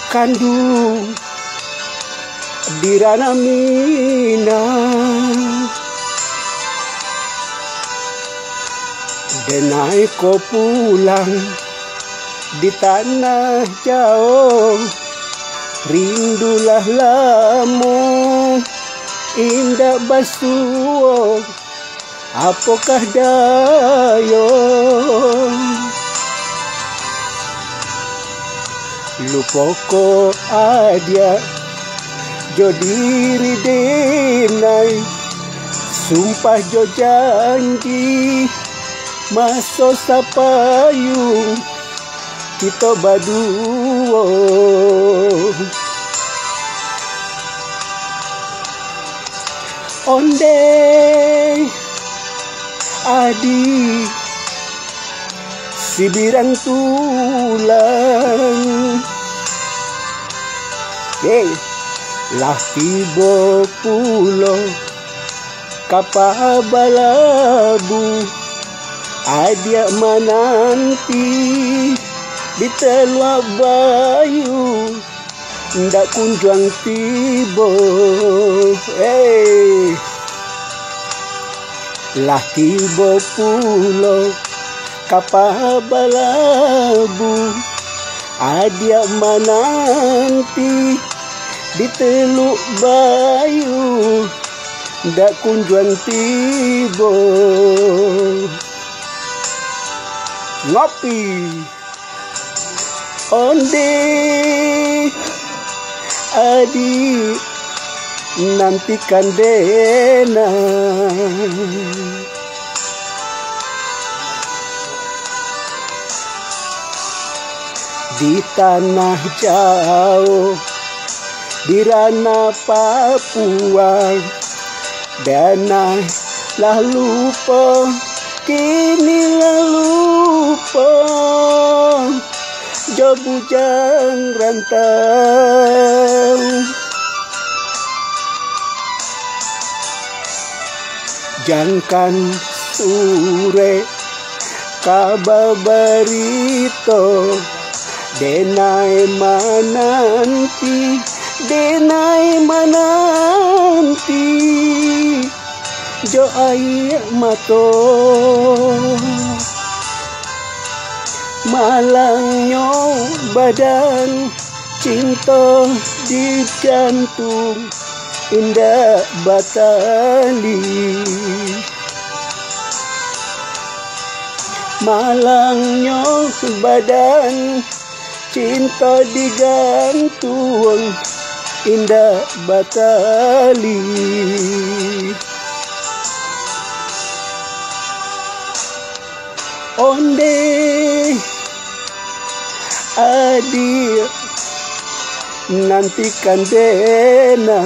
kandung di ranah Minang. Denai ko pulang di tanah jauh, rindulah lamu indah basuh, apakah dayo lupoko adia jo diri denai, sumpah jo janji maso sapayung kita baduo. Onde adi sibirang tulang, lah tiba pulo kapabalabu, adia menanti di telua bayu, ndak kunjung tiba. Lah tiba pulo kapabalabu, adia menanti di teluk bayu, ndak kunjung tiba. Ngopi onde adi nantikan dena, di tanah jauh di ranah Papua. Denai lah lupa, kini lah lupa, jo bujang rantau. Jangkan sure kabar berito, denai menanti jo air mato, malangnya badan cinta di jantung indah batali. Malangnya badan cinta di gantung indah batali. Onde adi nantikan dena,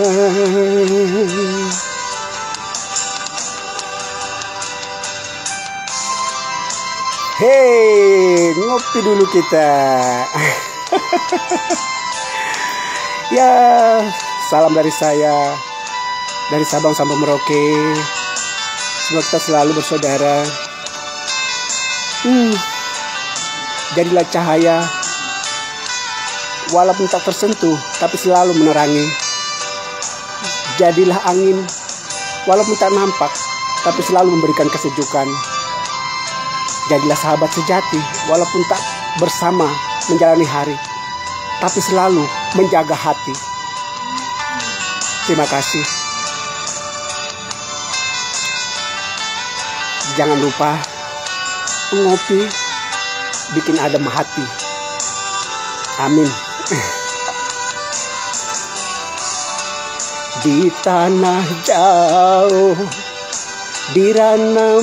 ngopi dulu kita. Ya, salam dari saya, dari Sabang sampai Merauke. Semoga kita selalu bersaudara. Jadilah cahaya, walaupun tak tersentuh, tapi selalu menerangi. Jadilah angin, walaupun tak nampak, tapi selalu memberikan kesejukan. Jadilah sahabat sejati, walaupun tak bersama menjalani hari, tapi selalu menjaga hati. Terima kasih. Jangan lupa ngopi bikin adem hati. Amin. Di tanah jauh di ranah